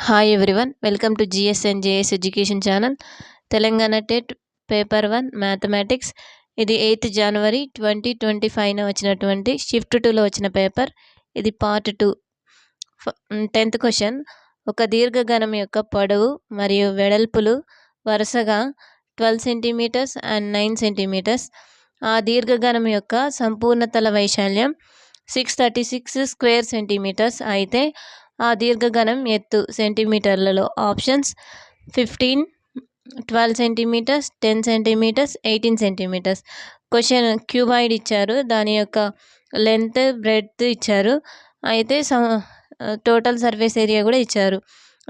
Hi everyone, welcome to GS and JS education channel. Telangana TET paper 1 mathematics. ఇది 8th జనవరి 2025 వచ్చినటువంటి shift 2లో వచ్చిన paper. ఇది పార్ట్ 2. 10th question. ఒక దీర్ఘఘనం యొక్క పొడవు మరియు వెడల్పులు వరుసగా 12 సెంటీమీటర్స్ అండ్ 9 సెంటీమీటర్స్. ఆ దీర్ఘఘనం యొక్క సంపూర్ణతల వైశాల్యం 636 స్క్వేర్ సెంటీమీటర్స్ అయితే ఆ దీర్ఘఘనం ఎత్తు సెంటీమీటర్లలో options 15, 12 centimeters, 10 centimeters, 18 centimeters. Question cuboid ఇచ్చారు, దాని యొక్క లెంత్ బ్రెడ్త్ ఇచ్చారు, అయితే టోటల్ సర్ఫేస్ ఏరియా కూడా ఇచ్చారు.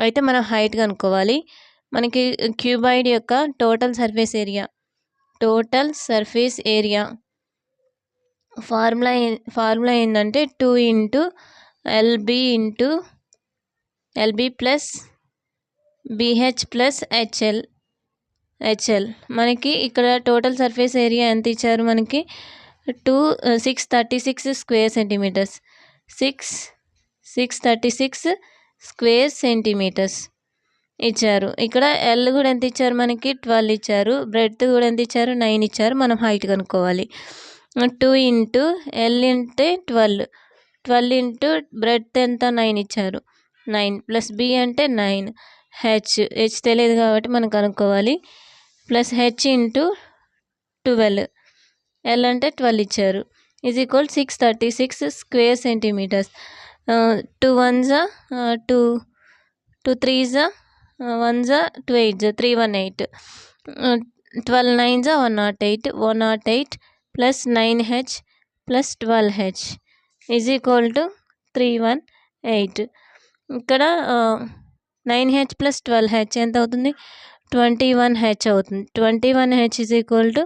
అయితే మనం హైట్ కనుక్కోవాలి. మనకి క్యూబాయిడ్ యొక్క టోటల్ సర్ఫేస్ ఏరియా ఫార్ములా ఏంటంటే 2 into LB plus BH plus HL. మనకి ఇక్కడ టోటల్ సర్ఫేస్ ఏరియా ఎంత ఇచ్చారు? మనకి 636 స్క్వేర్ సెంటీమీటర్స్. 636 స్క్వేర్ సెంటీమీటర్స్ ఇచ్చారు. ఇక్కడ L కూడా ఎంత ఇచ్చారు? మనకి 12 ఇచ్చారు. బ్రెడ్త్ కూడా ఎంత ఇచ్చారు? 9 ఇచ్చారు. మనం హైట్ కనుక్కోవాలి. 2 ఇంటూ L అంటే 12 ఇంటూ బ్రెడ్త్ ఎంత? 9 ఇచ్చారు. 9 ప్లస్ B అంటే 9. హెచ్ తెలియదు కాబట్టి మనం కనుక్కోవాలి. ప్లస్ హెచ్ ఇంటూ 12, L అంటే 12 ఇచ్చారు. Is equal 636 square centimetres. 2 1s 2, 2 3s 1s 2 8s 318, 12 9s 108 plus 9H plus 12H is equal to 318. ఇక్కడ 9H ప్లస్ 12H ఎంత అవుతుంది? 21H అవుతుంది. 21H is equal to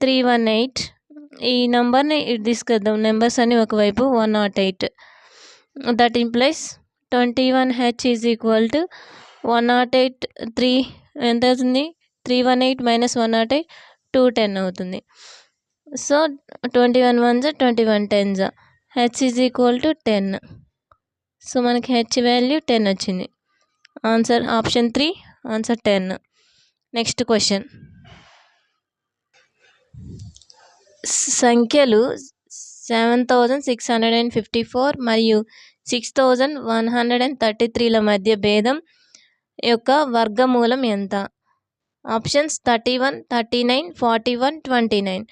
318. ఈ నెంబర్ని తీసుకొద్దాం, నెంబర్స్ అన్ని ఒకవైపు. 108. That implies 21H is equal to 108 3 ఎంత అవుతుంది? 318 మైనస్ 108 210 అవుతుంది. So 21 1s 21 10s, H is equal to 10. So మనకి H వాల్యూ 10 వచ్చింది. Answer option 3, answer 10. Next question. సంఖ్యలు 7654 మరియు 6133ల మధ్య భేదం యొక్క వర్గమూలం ఎంత? ఆప్షన్స్ 31, 39, 41, 29.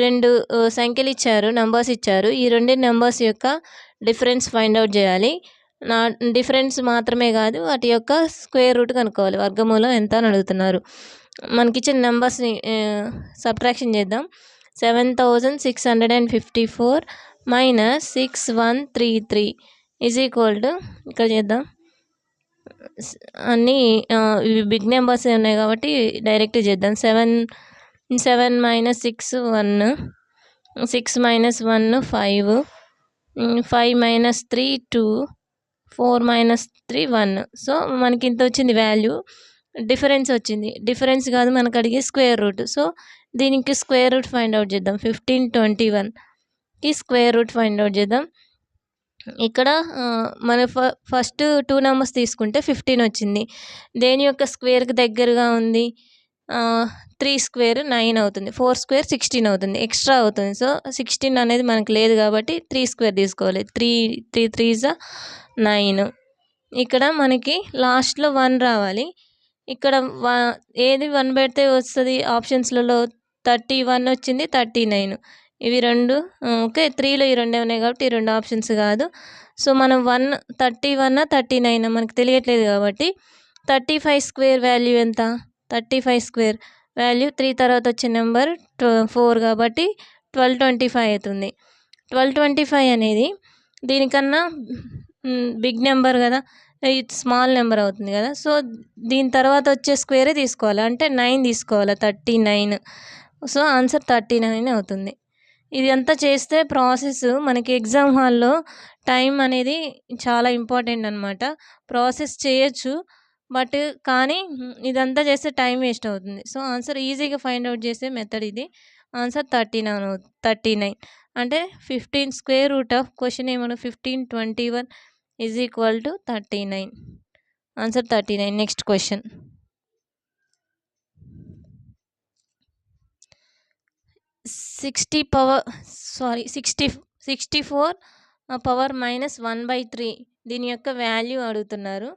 రెండు సంఖ్యలు ఇచ్చారు, నంబర్స్ ఇచ్చారు. ఈ రెండు నెంబర్స్ యొక్క డిఫరెన్స్ ఫైండ్ అవుట్ చేయాలి. డిఫరెన్స్ మాత్రమే కాదు, వాటి యొక్క స్క్వేర్ రూట్ కనుక్కోవాలి. వర్గమూలం ఎంత అని అడుగుతున్నారు. మనకి ఇచ్చిన నెంబర్స్ని సబ్ట్రాక్షన్ చేద్దాం. 7654 మైనస్ 6133 ఈజ్ ఈక్వల్ టు, ఇక్కడ చేద్దాం, అన్నీ బిగ్ నెంబర్స్ ఉన్నాయి కాబట్టి డైరెక్ట్ చేద్దాం. 7 minus 6 1, 6 minus 1 5, 5 minus 3 2, 4 minus 3 1. So మనకి ఇంత వచ్చింది వాల్యూ. డిఫరెన్స్ వచ్చింది. డిఫరెన్స్ కాదు, మనకు అడిగే స్క్వేర్ రూట్. సో దీనికి స్క్వేర్ రూట్ ఫైండ్ అవుట్ చేద్దాం. 1521కి స్క్వేర్ రూట్ ఫైండ్ అవుట్ చేద్దాం. ఇక్కడ మన ఫస్ట్ 2 నెంబర్స్ తీసుకుంటే 15 వచ్చింది. దేని యొక్క స్క్వేర్కి దగ్గరగా ఉంది? 3 స్క్వేర్ 9 అవుతుంది. 4 స్క్వేర్ 16 అవుతుంది. ఎక్స్ట్రా అవుతుంది. సో 16 అనేది మనకు లేదు కాబట్టి 3 స్క్వేర్ తీసుకోవాలి. 3 3s 9. ఇక్కడ మనకి లాస్ట్లో 1 రావాలి. ఇక్కడ ఏది 1 పెడితే వస్తుంది? ఆప్షన్స్లలో 31 వచ్చింది, 39. ఇవి రెండు ఓకే. 3లో ఈ రెండే ఉన్నాయి కాబట్టి ఈ రెండు ఆప్షన్స్ కాదు. సో మనం 31 39 మనకు తెలియట్లేదు కాబట్టి 35 స్క్వేర్ వాల్యూ ఎంత? 35 స్క్వేర్ వాల్యూ 3 తర్వాత వచ్చే నెంబర్ 4 కాబట్టి 1225 అవుతుంది. 1225 అనేది దీనికన్నా బిగ్ నెంబర్ కదా, స్మాల్ నెంబర్ అవుతుంది కదా. సో దీని తర్వాత వచ్చే స్క్వేరే తీసుకోవాలి, అంటే 9 తీసుకోవాలి. 39. సో ఆన్సర్ 39 అవుతుంది. ఇది అంతా చేస్తే ప్రాసెస్ మనకి ఎగ్జామ్ హాల్లో టైం అనేది చాలా ఇంపార్టెంట్ అనమాట. ప్రాసెస్ చేయొచ్చు, బట్ కానీ ఇదంతా చేస్తే టైం వేస్ట్ అవుతుంది. సో ఆన్సర్ ఈజీగా ఫైండ్ అవుట్ చేసే మెథడ్ ఇది. ఆన్సర్ 39. అంటే 15 స్క్వేర్ రూట్ ఆఫ్ క్వశ్చన్ ఏమన్నా 1521 is equal to 39. Answer 39. Next question. 64 power minus 1/3 దీని యొక్క వాల్యూ అడుగుతున్నారు.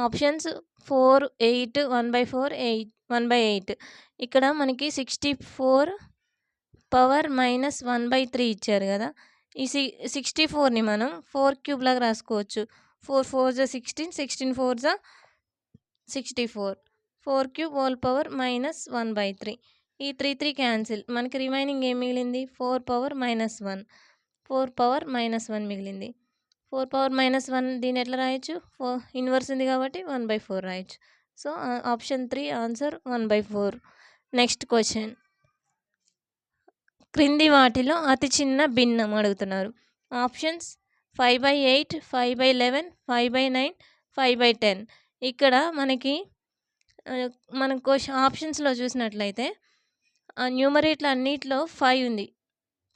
ఆప్షన్స్ 4, 8, 1/4, 1/8. ఇక్కడ మనకి 64 పవర్ మైనస్ 1/3 ఇచ్చారు కదా. ఈ 64ని మనం 4 క్యూబ్ లాగా రాసుకోవచ్చు. 4 4 16, 16 4 64, 4 క్యూబ్ హోల్ పవర్ మైనస్ 1/3. ఈ 3 క్యాన్సిల్, మనకి రిమైనింగ్ ఏం మిగిలింది? 4 పవర్ మైనస్ 1, 4 పవర్ మైనస్ 1 మిగిలింది. 4 పవర్ మైనస్ 1 దీన్ని ఎట్లా రాయొచ్చు? ఇన్వర్స్ ఉంది కాబట్టి 1/4 రాయొచ్చు. So option 3 answer 1/4. Next question. క్రింది వాటిలో అతి చిన్న భిన్నం అడుగుతున్నారు. ఆప్షన్స్ 5/8, 5/11, 5/9, 5/10. ఇక్కడ మనకి మన ఆప్షన్స్లో చూసినట్లయితే న్యూమరేట్లు అన్నిట్లో 5 ఉంది,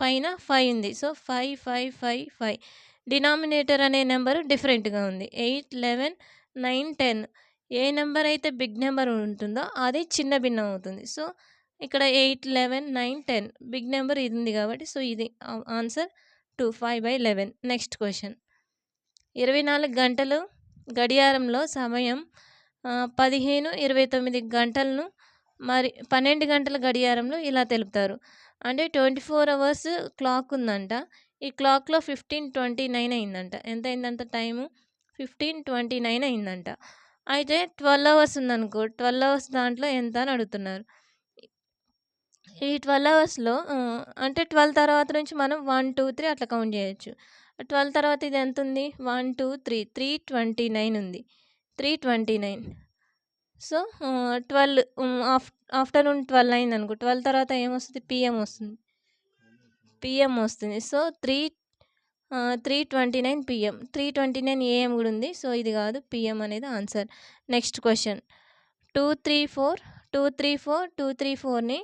పైన 5 ఉంది. సో 5, 5, 5, 5. డినామినేటర్ అనే నెంబర్ డిఫరెంట్గా ఉంది. 8, 11, 9, 10. ఏ నెంబర్ అయితే బిగ్ నెంబర్ ఉంటుందో అది చిన్న భిన్నం అవుతుంది. సో ఇక్కడ 8, 11, 9, 10 బిగ్ నెంబర్ ఇది ఉంది కాబట్టి సో ఇది ఆన్సర్ 2, 5/11. Next question. 24 గంటలు గడియారంలో సమయం 15:29 గంటలను మరి 12 గంటల గడియారంలో ఇలా తెలుపుతారు. అంటే 24 అవర్స్ క్లాక్ ఉందంట. ఈ క్లాక్లో 15:29 అయిందంట. ఎంత అయిందంట టైము? 15:29 అయిందంట. అయితే 12 అవర్స్ ఉందనుకో, 12 అవర్స్ దాంట్లో ఎంత అని అడుగుతున్నారు. ఈ 12 అవర్స్లో అంటే 12 తర్వాత నుంచి మనం 1, 2, 3 అట్లా కౌంట్ చేయొచ్చు. 12 తర్వాత ఇది ఎంత ఉంది? 1, 2, 3, 329 ఉంది. 329. సో 12 ఆఫ్టర్నూన్ 12 అయింది అనుకో, 12 తర్వాత ఏమొస్తుంది? పిఎం వస్తుంది. పిఎం వస్తుంది. So 3:29 PM. 3:29 ఏఎం కూడా ఉంది. సో ఇది కాదు, పిఎం అనేది ఆన్సర్. Next question. 234ని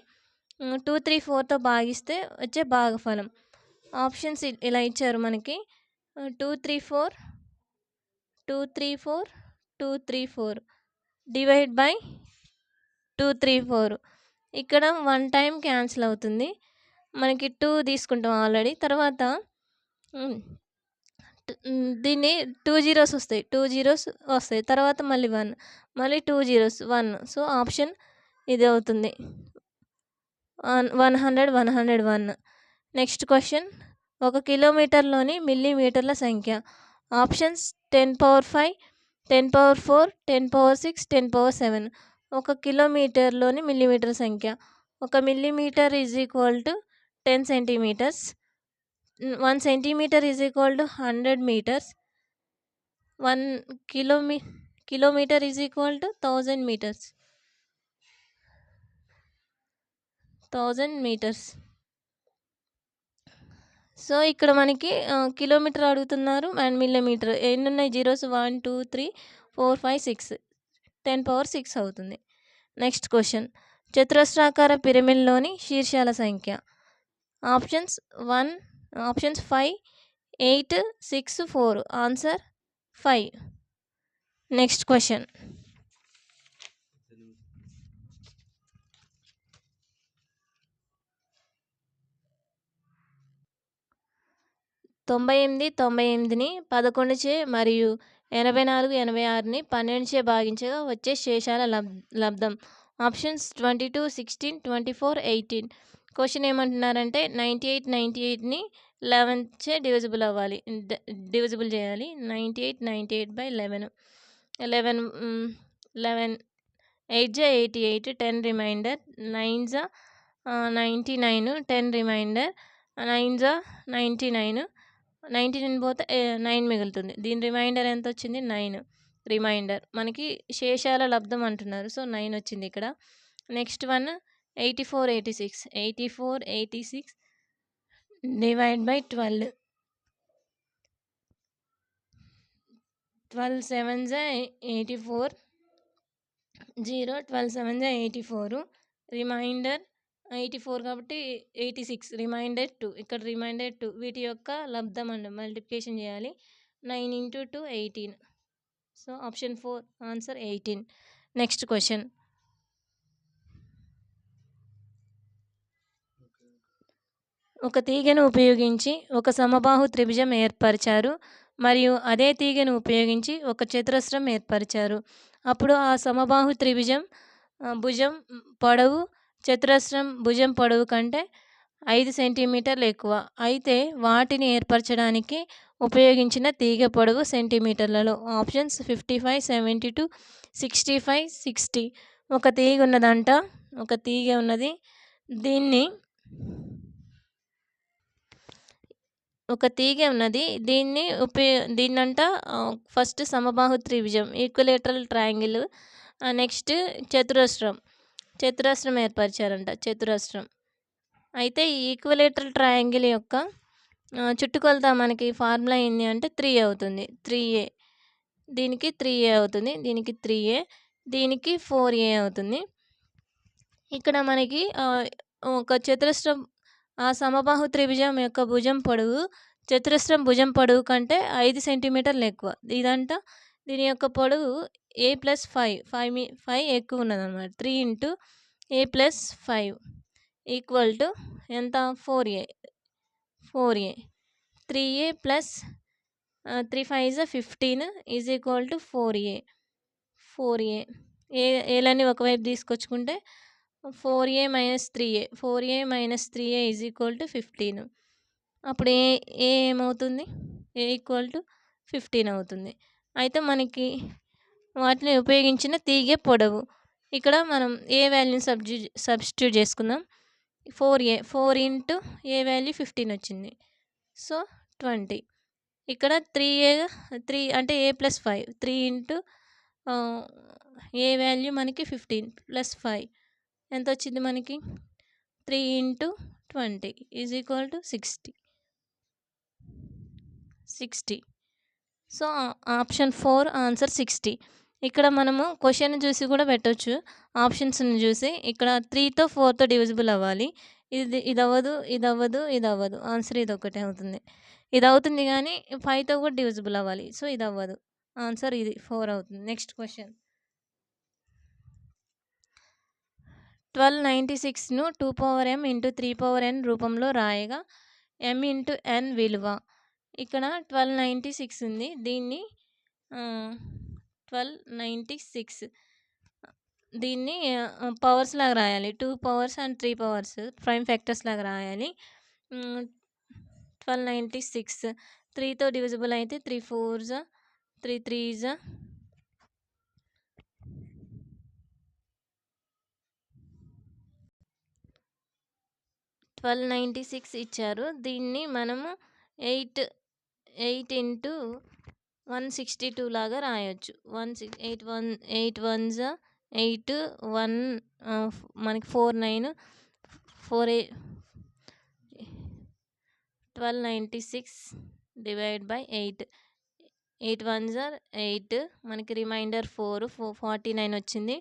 234తో భాగిస్తే వచ్చే భాగఫలం. ఆప్షన్స్ ఇలా ఇచ్చారు మనకి. 234 డివైడ్ బై 234. ఇక్కడ 1 టైం క్యాన్సిల్ అవుతుంది. మనకి 2 తీసుకుంటాం ఆల్రెడీ. తర్వాత దీన్ని 2 జీరోస్ వస్తాయి, 2 జీరోస్ వస్తాయి. తర్వాత మళ్ళీ 1, మళ్ళీ 2 జీరోస్ 1. సో ఆప్షన్ ఇది అవుతుంది 100, 101. Next question. 1 కిలోమీటర్లోని మిల్లీమీటర్ల సంఖ్య. ఆప్షన్స్ 10^5, 10^4, 10^6, 10^7. 1 కిలోమీటర్లోని మిల్లీమీటర్ సంఖ్య. 1 millimetre is equal to 10 centimetres. 1 centimetre is equal to 100 metres. 1 kilometre is equal to 1000 metres. 1000 metres. So ఇక్కడ మనకి కిలోమీటర్ అడుగుతున్నారు అండ్ మిల్లీమీటర్. ఎన్ని ఉన్నాయి జీరోస్? 1, 2, 3, 4, 5, 6. 10^6 అవుతుంది. Next question. చతురస్రాకార పిరమిడ్లోని శీర్షాల సంఖ్య. ఆప్షన్స్ 5, 8, 6, 4. ఆన్సర్ 5. Next question. 98ని 11చే మరియు 84, 86ని 12చే భాగించగా వచ్చే శేషాల లబ్ధం. ఆప్షన్స్ 22, 16, 24, 18. క్వశ్చన్ ఏమంటున్నారంటే 98ని 11చే డివిజిబుల్ చేయాలి. 98/11. 11 8 88, 10 రిమైండర్. 9 99, 10 రిమైండర్. 9 99. 99 పోతే 9 మిగులుతుంది. దీని రిమైండర్ ఎంత వచ్చింది? 9 రిమైండర్. మనకి శేషాల లబ్ధం అంటున్నారు. సో 9 వచ్చింది ఇక్కడ. Next one 84, 86. 84, 86 divide by 12. 12 7s 84. 0 12 7s 84. Remainder 84 కాబట్టి 86. రిమైండర్ 2. ఇక్కడ రిమైండర్ 2. వీటి యొక్క లబ్ధం అండి మల్టిప్లికేషన్ చేయాలి. 9 × 2 18. So option 4 answer 18. Next question. ఒక తీగను ఉపయోగించి ఒక సమబాహు త్రిభుజం ఏర్పరిచారు మరియు అదే తీగను ఉపయోగించి ఒక చతురస్రం ఏర్పరిచారు. అప్పుడు ఆ సమబాహు త్రిభుజం భుజం పొడవు చతురస్రం భుజం పొడవు కంటే 5 సెంటీమీటర్లు ఎక్కువ. అయితే వాటిని ఏర్పరచడానికి ఉపయోగించిన తీగ పొడవు సెంటీమీటర్లలో. ఆప్షన్స్ 55, 72, 65, 60. ఒక తీగ ఉన్నది. దీన్నంట ఫస్ట్ సమబాహు త్రిభుజం ఈక్విలేటరల్ ట్రయాంగిల్, నెక్స్ట్ చతురస్రం ఏర్పరిచారంట. అయితే ఈ ఈక్విలేటరల్ ట్రయాంగిల్ యొక్క చుట్టుకొలత మనకి ఫార్ములా ఏంటి అంటే 3 అవుతుంది. 3a, దీనికి 3a అవుతుంది, దీనికి 3a, దీనికి 4a అవుతుంది. ఇక్కడ మనకి ఒక చతురస్రం ఆ సమబాహు త్రిభుజం యొక్క భుజం పొడవు చతురస్రం భుజం పొడవు కంటే 5 సెంటీమీటర్లు ఎక్కువ. దీని యొక్క పొడవు a + 5 ఎక్కువ ఉన్నదన్నమాట. 3 × a + 5 ఈక్వల్ టు ఎంత? 4a. 3a + 3 5 15 is equal to 4a. ఏలన్నీ ఒకవైపు తీసుకొచ్చుకుంటే 4a - 3a is equal to 15. అప్పుడు ఏమవుతుంది? a = 15 అవుతుంది. అయితే మనకి వాటిని ఉపయోగించిన తీగ పొడవు ఇక్కడ మనం ఏ వాల్యూని సబ్స్టిట్యూట్ చేసుకుందాం. 4a 4 × a వాల్యూ 15 వచ్చింది. సో 20. ఇక్కడ 3 అంటే a + 5 3 × a వాల్యూ మనకి 15 + 5 ఎంత వచ్చింది మనకి? 3 × 20 is equal to 60. So option 4 answer 60. ఇక్కడ మనము క్వశ్చన్ చూసి కూడా పెట్టవచ్చు. ఆప్షన్స్ని చూసి ఇక్కడ 3తో 4తో డివిజిబుల్ అవ్వాలి. ఇది అవ్వదు. ఆన్సర్ ఇది ఒకటే అవుతుంది. ఇది అవుతుంది కానీ 5తో కూడా డివిజిబుల్ అవ్వాలి. సో ఇది అవ్వదు. ఆన్సర్ ఇది 4 అవుతుంది. Next question. 1296ను 2m × 3n రూపంలో రాయగా m × n విలువ. ఇక్కడ 1296 ఉంది. దీన్ని 1296 దీన్ని పవర్స్ లాగా రాయాలి. 2 powers and 3 powers prime factors లాగా రాయాలి. 1296 3తో డివిజిబుల్ అయితే 3 4s 3 3s 1296 ఇచ్చారు. దీన్ని మనము 8 × 162 లాగా రాయొచ్చు. 8 1s 8 1 మనకి 4 9 4 1296 / 8 8 1s 8 మనకి రిమైండర్ 4 49 వచ్చింది.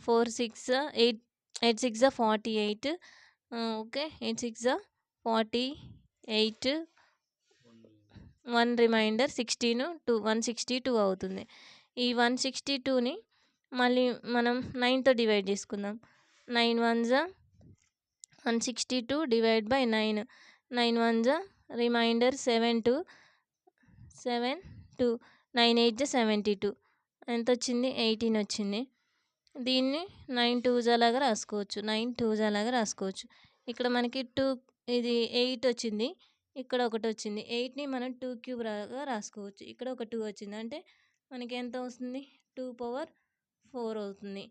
4 6 8 8 6 48. ఓకే 8 6 48 1 రిమైండర్ 16 2 162 అవుతుంది. ఈ 162ని మళ్ళీ మనం 9తో డివైడ్ చేసుకుందాం. 9 1s 162 / 9 9 1s రిమైండర్ 7 2 9 8 72 ఎంత వచ్చింది? 18 వచ్చింది. దీన్ని 9 2s లాగా రాసుకోవచ్చు. ఇక్కడ మనకి 2 ఇది 8 వచ్చింది, ఇక్కడ ఒకటి వచ్చింది. 8ని మనం 2 క్యూబ్ లాగా రాసుకోవచ్చు. ఇక్కడ ఒక 2 వచ్చింది అంటే మనకి ఎంత వస్తుంది? 2^4 అవుతుంది.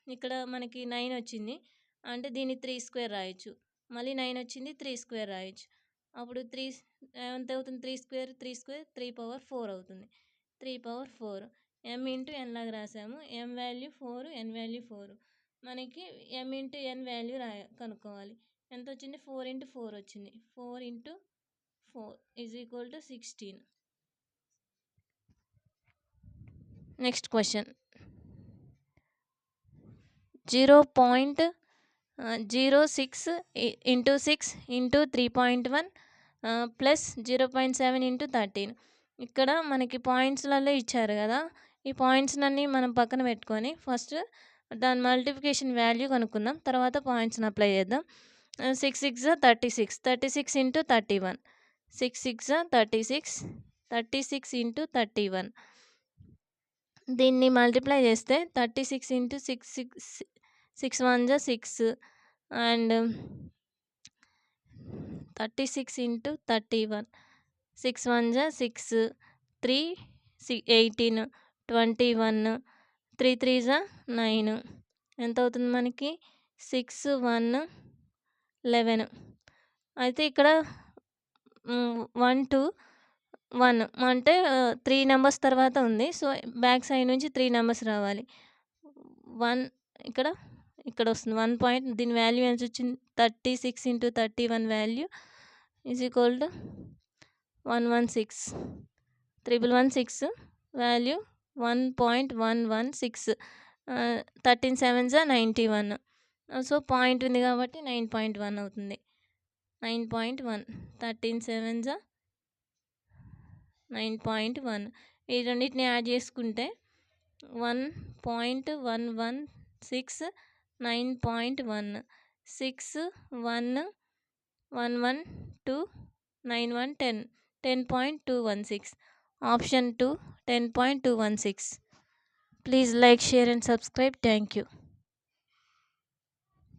ఇక్కడ మనకి 9 వచ్చింది అంటే దీన్ని 3² రాయొచ్చు. మళ్ళీ 9 వచ్చింది 3² రాయొచ్చు. అప్పుడు 3 ఎంత అవుతుంది? 3² 3^4 అవుతుంది. 3^4 m × n లాగా రాసాము. m value 4 n value 4. మనకి m × n వాల్యూ కనుక్కోవాలి. ఎంత వచ్చింది? 4 × 4 వచ్చింది. 4 × 4 is equal to 16. Next question. 0.06 × 6 × 3.1 + 0.7 × 13 ఇక్కడ మనకి పాయింట్స్‌లలో ఇచ్చారు గదా! ఈ పాయింట్స్‌నన్నీ మనం పక్కన పెట్టుకొని ఫస్ట్ దాని మల్టిప్లికేషన్ వాల్యూ కనుక్కుందాం. తర్వాత పాయింట్స్‌ని అప్లై చేద్దాం. 6 6 36. 36 ఇంటూ 31. 6 6 36. 36 ఇంటూ 31. దీన్ని మల్టిప్లై చేస్తే 36 ఇంటూ 6 6 1 6 అండ్ 36 ఇంటూ 31. 6 1 6 3 18 21 3 3 9 ఎంత అవుతుంది మనకి 6 1 11. అయితే ఇక్కడ 1 2 1 అంటే 3 నంబర్స్ తర్వాత ఉంది. సో, బ్యాక్ సైడ్ నుంచి 3 నంబర్స్ రావాలి. 1 ఇక్కడ ఇక్కడొస్తుంది. 1 పాయింట్ దీని వాల్యూ ఎంతొచ్చింది? 36 into 31 value is equal to 116. 1116 value 1.116. 13 7 91. So, point ఉంది కాబట్టి 9.1 అవుతుంది. 9.1 13 7 9.1 ఈ రెండిటిని యాడ్ చేసుకుంటే 1.116 9.1 6 1 1 1 2 9 1 10 10.216. Option 2 10.216. Please like, share and subscribe. Thank you.